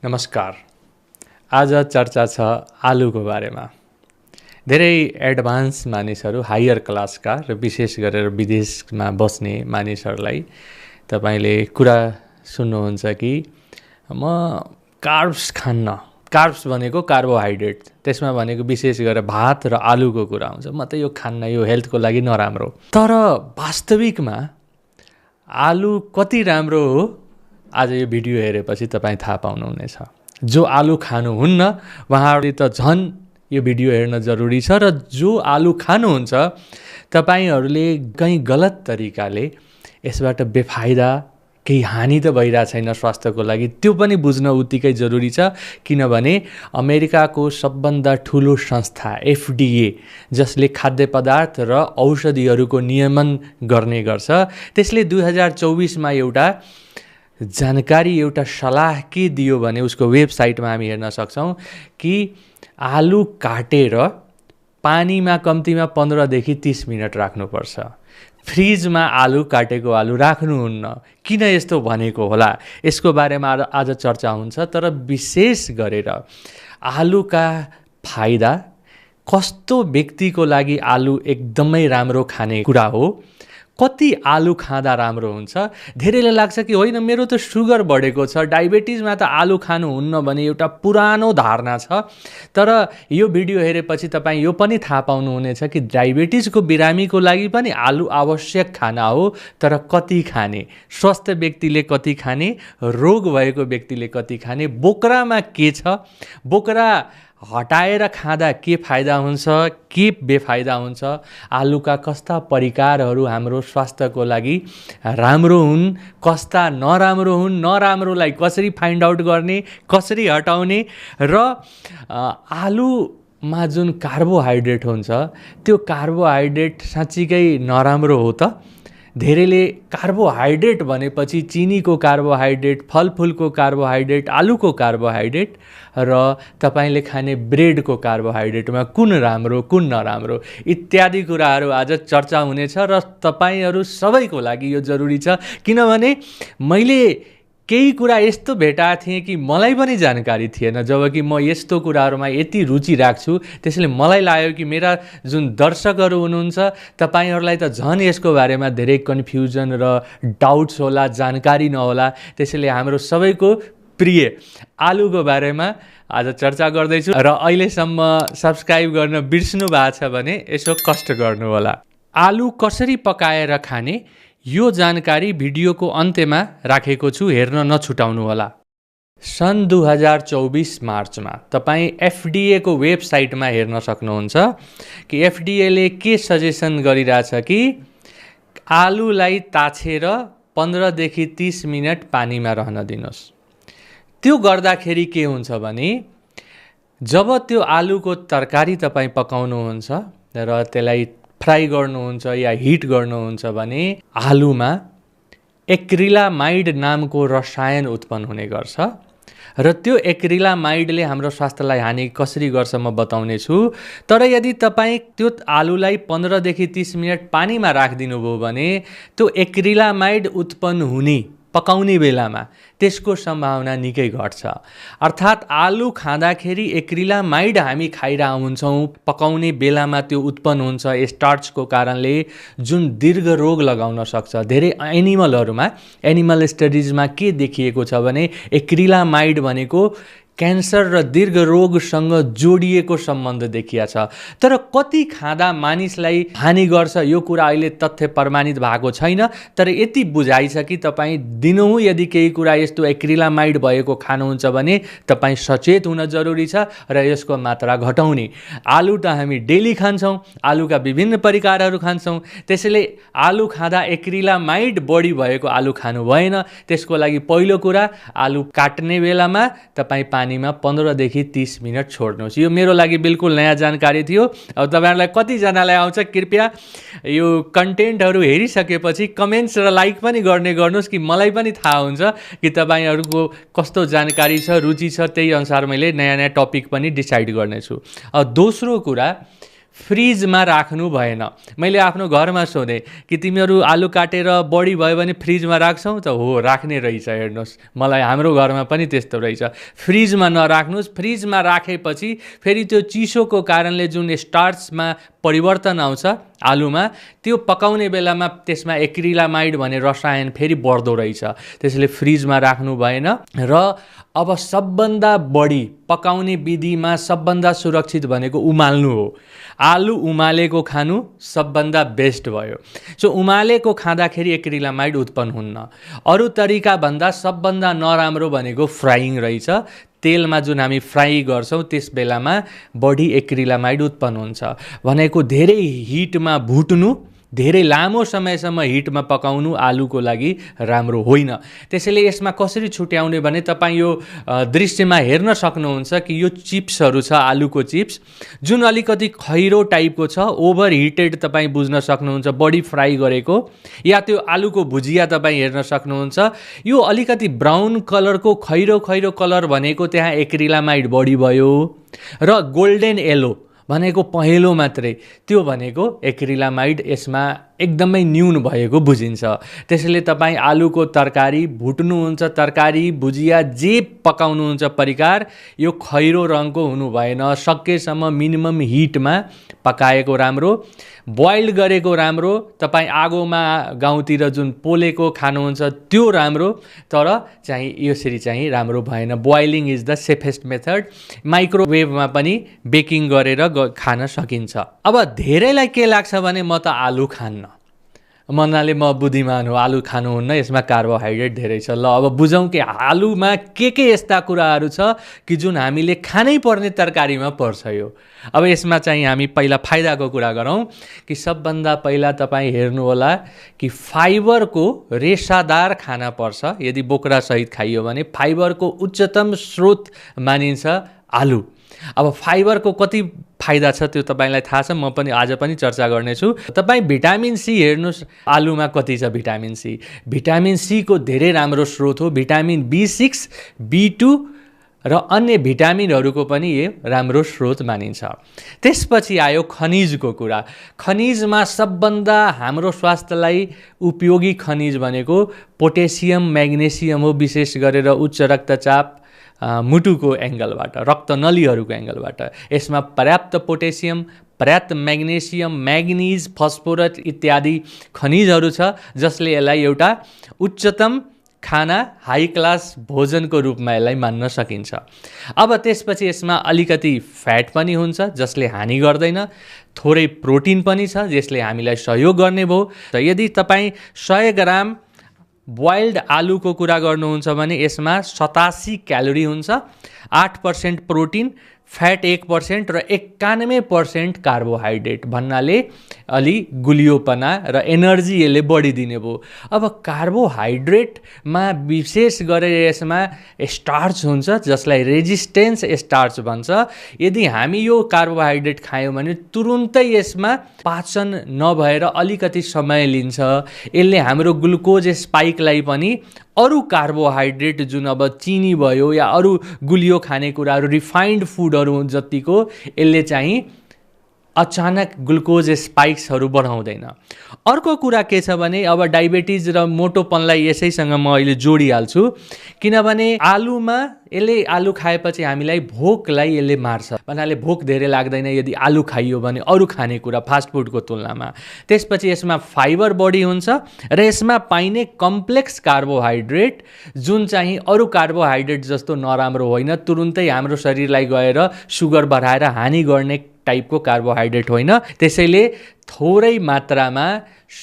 नमस्कार। आज चर्चा छ आलुको बारेमा। धेरै एडभान्स मानिसहरू, हायर क्लासका र विशेष गरेर विदेशमा बस्ने मानिसहरूलाई तपाईले कुरा सुन्नुहुन्छ कि म कार्ब्स खान्न। कार्ब्स भनेको कार्बोहाइड्रेट, त्यसमा भनेको विशेष गरेर भात र आलुको कुरा हुन्छ। म त यो खान्न, यो हेल्थको लागि नराम्रो। तर वास्तविकमा आलु कति राम्रो हो आज यो भिडियो हेरेपछि तपाईँ थाहा पाउनुहुनेछ। जो आलु खानुहुन्न उहाँहरूले त झन् यो भिडियो हेर्न जरुरी छ, र जो आलु खानुहुन्छ तपाईहरूले कहीँ गलत तरिकाले यसबाट बेफाइदा केही हानि त भइरहेको छैन स्वास्थ्यको लागि, त्यो पनि बुझ्न उत्तिकै जरुरी छ। किनभने अमेरिकाको सबभन्दा ठुलो संस्था FDA, जसले खाद्य पदार्थ र औषधिहरूको नियमन गर्ने गर्छ, त्यसले 2024मा एउटा जानकारी, एउटा सल्लाह के दियो भने उसको वेबसाइटमा हामी हेर्न सक्छौँ कि आलु काटेर पानीमा कम्तीमा 15 देखि 30 मिनट राख्नुपर्छ। फ्रिजमा आलु काटेको आलु राख्नुहुन्न। किन यस्तो भनेको होला, यसको बारेमा आज चर्चा हुन्छ। तर विशेष गरेर आलुका फाइदा, कस्तो व्यक्तिको लागि आलु एकदमै राम्रो खाने कुरा हो, कति आलु खाँदा राम्रो हुन्छ। धेरैले लाग्छ कि होइन मेरो त सुगर बढेको छ, डायबिटिजमा त आलु खानुहुन्न भने एउटा पुरानो धारणा छ। तर यो भिडियो हेरेपछि तपाईँ यो पनि थाहा पाउनुहुनेछ कि डायबिटिजको बिरामीको लागि पनि आलु आवश्यक खाना हो। तर कति खाने, स्वस्थ व्यक्तिले कति खाने, रोग भएको व्यक्तिले कति खाने, बोक्रामा के छ, बोक्रा हटाएर खाँदा के फाइदा हुन्छ, के बेफाइदा हुन्छ, आलुका कस्ता परिकारहरू हाम्रो स्वास्थ्यको लागि राम्रो हुन्, कस्ता नराम्रो हुन्, नराम्रोलाई कसरी फाइन्ड आउट गर्ने, कसरी हटाउने, र आलुमा जुन कार्बोहाइड्रेट हुन्छ त्यो कार्बोहाइड्रेट साँच्चीकै नराम्रो हो त। धेरैले कार्बोहाइड्रेट भनेपछि चिनीको कार्बोहाइड्रेट, फलफुलको कार्बोहाइड्रेट, आलुको कार्बोहाइड्रेट र तपाईले खाने ब्रेडको कार्बोहाइड्रेटमा कुन राम्रो कुन नराम्रो इत्यादि कुराहरू आज चर्चा हुनेछ। र तपाईहरू सबैको लागि यो जरुरी छ। किनभने मैले केही कुरा यस्तो भेटाएको थिएँ कि मलाई पनि जानकारी थिएन, जबकि म यस्तो कुराहरूमा यति रुचि राख्छु। त्यसैले मलाई लाग्यो कि मेरा जुन दर्शकहरू हुनुहुन्छ तपाईहरूलाई त झन् यसको बारेमा धेरै कन्फ्युजन र डाउट्स होला, जानकारी नहोला। त्यसैले हाम्रो सबैको प्रिय आलुको बारेमा आज चर्चा गर्दैछु। र अहिलेसम्म सब्सक्राइब गर्न बिर्सनु भएको छ भने यसो कष्ट गर्नु होला। आलु कसरी पकाएर खाने यो जानकारी भिडियोको अन्त्यमा राखेको छु, हेर्न नछुटाउनु होला। सन् 2024 मार्चमा तपाईँ FDA को वेबसाइटमा हेर्न सक्नुहुन्छ कि FDA ले के सजेसन गरिरहेछ कि आलुलाई ताछेर 15 देखि 30 मिनट पानीमा रहन दिनुहोस्। त्यो गर्दाखेरि के हुन्छ भने जब त्यो आलुको तरकारी तपाईँ पकाउनुहुन्छ र त्यसलाई फ्राई गर्नुहुन्छ या हिट गर्नुहुन्छ भने आलुमा एक्रिलामाइड नामको रसायन उत्पन्न हुने गर्छ। र त्यो एक्रिलामाइडले हाम्रो स्वास्थ्यलाई हानि कसरी गर्छ म बताउने छु। तर यदि तपाईँ त्यो आलुलाई 15 देखि 30 मिनट पानीमा राखिदिनु भयो भने त्यो एक्रिलामाइड उत्पन्न हुने पकाउने बेलामा त्यसको सम्भावना निकै घट्छ। अर्थात् आलु खाँदाखेरि एक्रिलामाइड हामी खाइरहेको हुन्छौँ, पकाउने बेलामा त्यो उत्पन्न हुन्छ स्टार्चको कारणले, जुन दीर्घ रोग लगाउन सक्छ। धेरै एनिमलहरूमा, एनिमल स्टडिजमा के देखिएको छ भने एक्रिलामाइड भनेको क्यान्सर र दीर्घ रोगसँग जोडिएको सम्बन्ध देखिया छ। तर कति खाँदा मानिसलाई हानि गर्छ यो कुरा अहिले तथ्य प्रमाणित भएको छैन। तर यति बुझाइ छ कि तपाईँ दिनहुँ यदि केही कुरा यस्तो एक्रिलामाइड भएको खानुहुन्छ भने तपाईँ सचेत हुन जरुरी छ र यसको मात्रा घटाउने। आलु त हामी डेली खान्छौँ, आलुका विभिन्न परिकारहरू खान्छौँ। त्यसैले आलु खाँदा एक्रिलामाइड बढी भएको आलु खानु भएन। त्यसको लागि पहिलो कुरा, आलु काट्ने बेलामा तपाईँ पानीमा 15 देखि 30 मिनट छोड्नुहोस्। यो मेरो लागि बिल्कुल नयाँ जानकारी थियो। अब तपाईहरुलाई कतिजनालाई आउँछ, कृपया यो कन्टेन्टहरू हेरिसकेपछि कमेन्ट्स र लाइक पनि गर्नुहोस् कि मलाई पनि थाहा हुन्छ कि तपाईहरुको कस्तो जानकारी छ, रुचि छ। त्यही अनुसार मैले नयाँ टपिक पनि डिसाइड गर्नेछु। अब दोस्रो कुरा, फ्रिजमा राख्नु भएन। मैले आफ्नो घरमा सोधेँ कि तिमीहरू आलु काटेर बढी भयो भने फ्रिजमा राख्छौ त? हो, राख्ने रहेछ। हेर्नुहोस्, मलाई हाम्रो घरमा पनि त्यस्तो रहेछ। फ्रिजमा नराख्नुहोस्। फ्रिजमा राखेपछि फेरि त्यो चिसोको कारणले जुन स्टार्चमा परिवर्तन आउँछ आलुमा, त्यो पकाउने बेलामा त्यसमा एक्रिलामाइड भन्ने रसायन फेरि बढ्दो रहेछ। त्यसैले फ्रिजमा राख्नु भएन। र अब सबभन्दा बढी पकाउने विधिमा सबभन्दा सुरक्षित भनेको उमाल्नु हो। आलु उमालेको खानु सबभन्दा बेस्ट भयो। सो उमालेको खाँदाखेरि एक्रिलामाइड उत्पन्न हुन्न। अरू तरिकाभन्दा सबभन्दा नराम्रो भनेको फ्राइङ रहेछ। तेलमा जुन हामी फ्राई गर्छौँ त्यस बेलामा बढी एक्रिलामाइड उत्पन्न हुन्छ। भनेको धेरै हिटमा भुट्नु, धेरै लामो समयसम्म हिटमा पकाउनु आलुको लागि राम्रो होइन। त्यसैले यसमा कसरी छुट्याउने भने तपाईँ यो दृश्यमा हेर्न सक्नुहुन्छ कि यो चिप्सहरू छ, आलुको चिप्स, जुन अलिकति खैरो टाइपको छ, ओभर हिटेड तपाईँ बुझ्न सक्नुहुन्छ, बढी फ्राई गरेको। या त्यो आलुको भुजिया तपाईँ हेर्न सक्नुहुन्छ, यो अलिकति ब्राउन कलरको खैरो खैरो कलर भनेको त्यहाँ एक्रिलामाइड बढी भयो। र गोल्डन येलो भनेको पहेँलो मात्रै, त्यो भनेको एक्रिलामाइड यसमा एकदमै न्यून भएको बुझिन्छ। त्यसैले तपाईँ आलुको तरकारी भुट्नुहुन्छ, तरकारी भुजिया जे पकाउनुहुन्छ परिकार, यो खैरो रङको हुनु भएन। सकेसम्म मिनिमम हिटमा पकाएको राम्रो, बोइल्ड गरेको राम्रो। तपाईँ आगोमा गाउँतिर जुन पोलेको खानुहुन्छ त्यो राम्रो, तर चाहिँ यसरी चाहिँ राम्रो भएन। Boiling is the safest method. माइक्रोवेभमा पनि बेकिङ गरेर खान सकिन्छ। अब धेरैलाई के लाग्छ भने म त आलु खान्न, मनाले म बुद्धिमान हो, आलु खानुहुन्न, यसमा कार्बोहाइड्रेट धेरै छ। ल अब बुझौँ कि आलुमा के यस्ता कुराहरू छ कि जुन हामीले खानै पर्ने तरकारीमा पर्छ यो। अब यसमा चाहिँ हामी पहिला फाइदाको कुरा गरौँ कि सबभन्दा पहिला तपाईँ हेर्नुहोला कि फाइबरको रेसादार खाना पर्छ। यदि बोक्रासहित खाइयो भने फाइबरको उच्चतम स्रोत मानिन्छ आलु। अब फाइबरको कति फाइदा छ त्यो तपाईँलाई थाहा छ, म पनि आज पनि चर्चा गर्नेछु। तपाईँ भिटामिन सी हेर्नुहोस्, आलुमा कति छ भिटामिन सी। भिटामिन सी को धेरै राम्रो स्रोत हो। भिटामिन B6, B2 र अन्य भिटामिनहरूको पनि यो राम्रो स्रोत मानिन्छ। त्यसपछि आयो खनिजको कुरा। खनिजमा सबभन्दा हाम्रो स्वास्थ्यलाई उपयोगी खनिज भनेको पोटेसियम, म्याग्नेसियम हो। विशेष गरेर उच्च रक्तचाप, मुटुको एङ्गलबाट, रक्तनलीहरूको एङ्गलबाट यसमा पर्याप्त पोटेसियम, पर्याप्त म्याग्नेसियम, म्याग्निज, फस्फोरस इत्यादि खनिजहरू छ, जसले यसलाई एउटा उच्चतम खाना, हाई क्लास भोजनको रूपमा यसलाई मान्न सकिन्छ। अब त्यसपछि यसमा अलिकति फ्याट पनि हुन्छ जसले हानि गर्दैन, थोरै प्रोटिन पनि छ जसले हामीलाई सहयोग गर्ने भयो। त यदि तपाईँ 100 ग्राम बोइल्ड आलुको कुरा गर्नुहुन्छ भने यसमा 87 क्यालोरी हुन्छ, 8% प्रोटिन, फ्याट 1% र 91% कार्बोहाइड्रेट भन्नाले अलि गुलियोपना र एनर्जी यसले बढी दिने भयो। अब कार्बोहाइड्रेटमा विशेष गरेर यसमा स्टार्च हुन्छ जसलाई रेजिस्टेन्स स्टार्च भन्छ। यदि हामी यो कार्बोहाइड्रेट खायौँ भने तुरुन्तै यसमा पाचन नभएर अलिकति समय लिन्छ। यसले हाम्रो ग्लुकोज स्पाइकलाई पनि अरू कार्बोहाइड्रेट जुन अब चिनी भयो या अरू गुलियो खानेकुराहरू, रिफाइन्ड फुडहरू जतिको, यसले चाहिँ अचानक ग्लुकोज स्पाइक्सहरू बढाउँदैन। अर्को कुरा के छ भने अब डायबिटिज र मोटोपनलाई यसैसँग म अहिले जोडिहाल्छु, किनभने आलुमा यसले आलु खाएपछि हामीलाई भोकलाई यसले मार्छ। भन्नाले भोक धेरै लाग्दैन यदि आलु खाइयो भने अरू खानेकुरा फास्ट फुडको तुलनामा। त्यसपछि यसमा फाइबर बढी हुन्छ र यसमा पाइने कम्प्लेक्स कार्बोहाइड्रेट जुन चाहिँ अरू कार्बोहाइड्रेट जस्तो नराम्रो होइन, तुरुन्तै हाम्रो शरीरलाई गएर सुगर बढाएर हानि गर्ने टाइपको कार्बोहाइड्रेट होइन। त्यसैले थोरै मात्रामा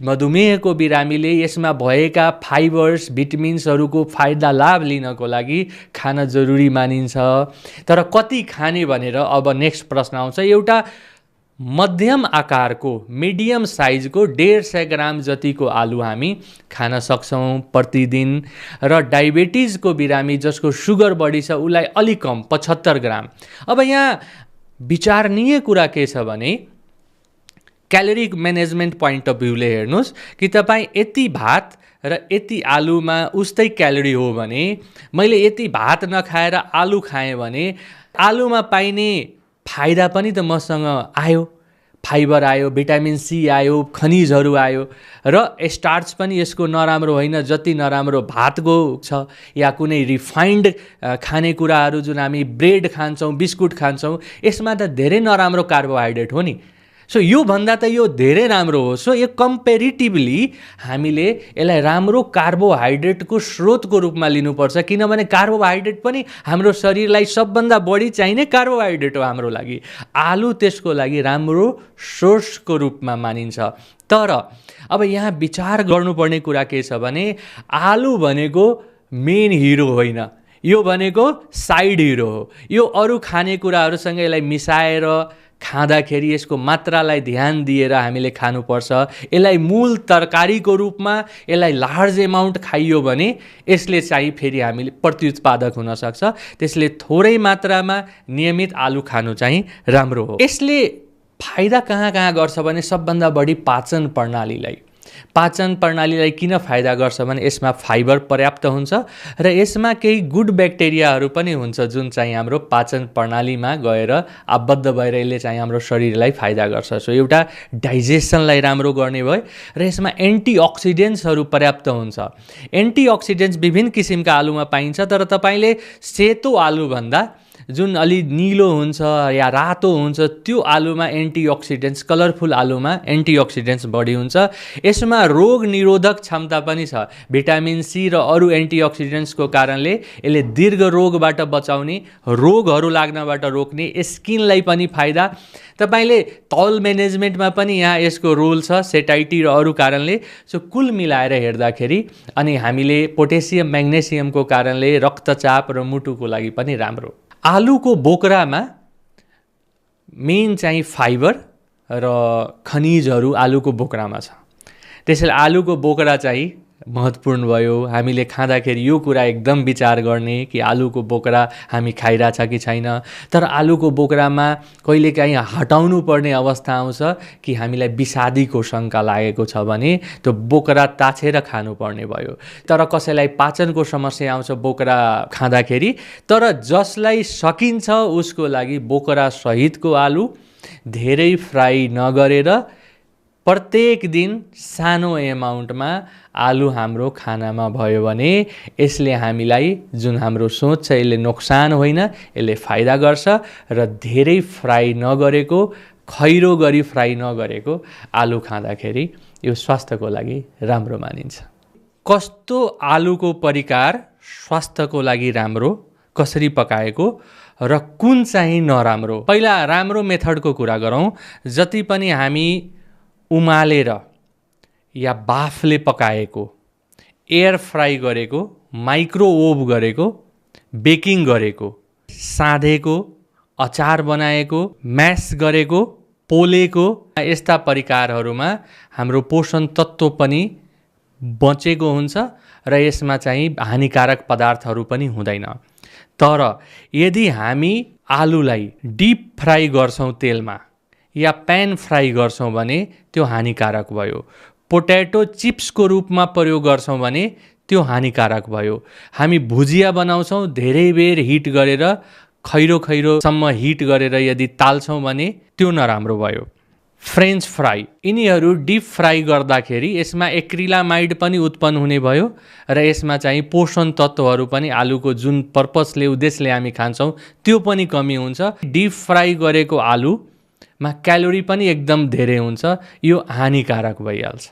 मधुमेहको बिरामीले यसमा भएका फाइबर्स, भिटामिन्सहरूको फाइदा लाभ लिनको लागि खान जरुरी मानिन्छ। तर कति खाने भनेर अब नेक्स्ट प्रश्न आउँछ। एउटा मध्यम आकारको, मिडियम साइजको 150 ग्राम जतिको आलु हामी खान सक्छौँ प्रतिदिन। र डायबिटिजको बिरामी जसको सुगर बढी छ उसलाई अलिक कम, 75 ग्राम। अब यहाँ विचारणीय कुरा के छ भने क्यालोरी म्यानेजमेन्ट पोइन्ट अफ भ्यूले हेर्नुहोस् कि तपाईँ यति भात र यति आलुमा उस्तै क्यालोरी हो भने मैले यति भात नखाएर आलु खाएँ भने आलुमा पाइने फाइदा पनि त मसँग आयो। फाइबर आयो, भिटामिन सी आयो, खनिजहरू आयो र स्टार्च पनि यसको नराम्रो होइन। जति नराम्रो भातको छ या कुनै रिफाइन्ड खानेकुराहरू जुन हामी ब्रेड खान्छौँ, बिस्कुट खान्छौँ, यसमा त धेरै नराम्रो कार्बोहाइड्रेट हो नि। सो योभन्दा त यो धेरै राम्रो हो। सो यो कम्पेरिटिभली हामीले यसलाई राम्रो कार्बोहाइड्रेटको स्रोतको रूपमा लिनुपर्छ, किनभने कार्बोहाइड्रेट पनि हाम्रो शरीरलाई सबभन्दा बढी चाहिने कार्बोहाइड्रेट हो हाम्रो लागि। आलु त्यसको लागि राम्रो सोर्सको रूपमा मानिन्छ। तर अब यहाँ विचार गर्नुपर्ने कुरा के छ भने आलु भनेको मेन हिरो होइन, यो भनेको साइड हिरो हो। यो अरू खानेकुराहरूसँग यसलाई मिसाएर खाँदाखेरि यसको मात्रालाई ध्यान दिएर हामीले खानुपर्छ। यसलाई मूल तरकारीको रूपमा यसलाई लार्ज एमाउन्ट खाइयो भने यसले चाहिँ फेरि हामीले प्रत्युत्पादक हुनसक्छ। त्यसले थोरै मात्रामा नियमित आलु खानु चाहिँ राम्रो हो। यसले फाइदा कहाँ कहाँ गर्छ भने सबभन्दा बढी पाचन प्रणालीलाई किन फाइदा गर्छ भने यसमा फाइबर पर्याप्त हुन्छ र यसमा केही गुड ब्याक्टेरियाहरू पनि हुन्छ जुन चाहिँ हाम्रो पाचन प्रणालीमा गएर आबद्ध भएर यसले चाहिँ हाम्रो शरीरलाई फाइदा गर्छ। सो एउटा डाइजेसनलाई राम्रो गर्ने भयो र यसमा एन्टिअक्सिडेन्ट्सहरू पर्याप्त हुन्छ। एन्टिअक्सिडेन्ट्स विभिन्न किसिमका आलुमा पाइन्छ, तर तपाईँले सेतो आलुभन्दा जुन अलि नीलो हुन्छ या रातो हुन्छ त्यो आलुमा एन्टिअक्सिडेन्ट्स, कलरफुल आलुमा एन्टिअक्सिडेन्ट्स बढी हुन्छ। यसमा रोग निरोधक क्षमता पनि छ। भिटामिन सी र अरू एन्टिअक्सिडेन्ट्सको कारणले यसले दीर्घ रोगबाट बचाउने, रोगहरू लाग्नबाट रोक्ने, स्किनलाई पनि फाइदा। तपाईँले तौल म्यानेजमेन्टमा पनि यहाँ यसको रोल छ, सेटाइटी र अरू कारणले। सो कुल मिलाएर हेर्दाखेरि अनि हामीले पोटेसियम म्याग्नेसियमको कारणले रक्तचाप र मुटुको लागि पनि राम्रो। आलुको बोक्रामा मेन चाहिँ फाइबर र खनिजहरू आलुको बोक्रामा छ। त्यसैले आलुको बोक्रा चाहिँ महत्त्वपूर्ण भयो। हामीले खाँदाखेरि यो कुरा एकदम विचार गर्ने कि आलुको बोक्रा हामी खाइरहेछ कि छैन। तर आलुको बोक्रामा कहिलेकाहीँ हटाउनु पर्ने अवस्था आउँछ कि हामीलाई विषादीको शङ्का लागेको छ भने त्यो बोक्रा ताछेर खानुपर्ने भयो। तर कसैलाई पाचनको समस्या आउँछ बोक्रा खाँदाखेरि, तर जसलाई सकिन्छ उसको लागि बोक्रा सहितको आलु धेरै फ्राई नगरेर प्रत्येक दिन सानो एमाउन्टमा आलु हाम्रो खानामा भयो भने यसले हामीलाई जुन हाम्रो सोच छ यसले नोक्सान होइन, यसले फाइदा गर्छ र धेरै फ्राई नगरेको, खैरो गरी फ्राई नगरेको आलु खाँदाखेरि यो स्वास्थ्यको लागि राम्रो मानिन्छ। कस्तो आलुको परिकार स्वास्थ्यको लागि राम्रो, कसरी पकाएको र कुन चाहिँ नराम्रो। पहिला राम्रो मेथडको कुरा गरौँ। जति पनि हामी उमालेर या बाफले पकाएको, एयर फ्राई गरेको, माइक्रोवेभ गरेको, बेकिङ गरेको, साँधेको, अचार बनाएको, म्यास गरेको, पोलेको यस्ता परिकारहरूमा हाम्रो पोषण तत्त्व पनि बचेको हुन्छ र यसमा चाहिँ हानिकारक पदार्थहरू पनि हुँदैन। तर यदि हामी आलुलाई डिप फ्राई गर्छौँ तेलमा या प्यान फ्राई गर्छौँ भने त्यो हानिकारक भयो। पोट्याटो चिप्सको रूपमा प्रयोग गर्छौँ भने त्यो हानिकारक भयो। हामी भुजिया बनाउँछौँ धेरै बेर हिट गरेर, खैरोसम्म हिट गरेर यदि ताल्छौँ भने त्यो नराम्रो भयो। फ्रेन्च फ्राई यिनीहरू डिप फ्राई गर्दाखेरि यसमा एक्रिलामाइड पनि उत्पन्न हुने भयो र यसमा चाहिँ पोषण तत्त्वहरू पनि आलुको जुन पर्पसले उद्देश्यले हामी खान्छौँ त्यो पनि कमी हुन्छ। डिप फ्राई गरेको आलुमा क्यालोरी पनि एकदम धेरै हुन्छ, यो हानिकारक भइहाल्छ।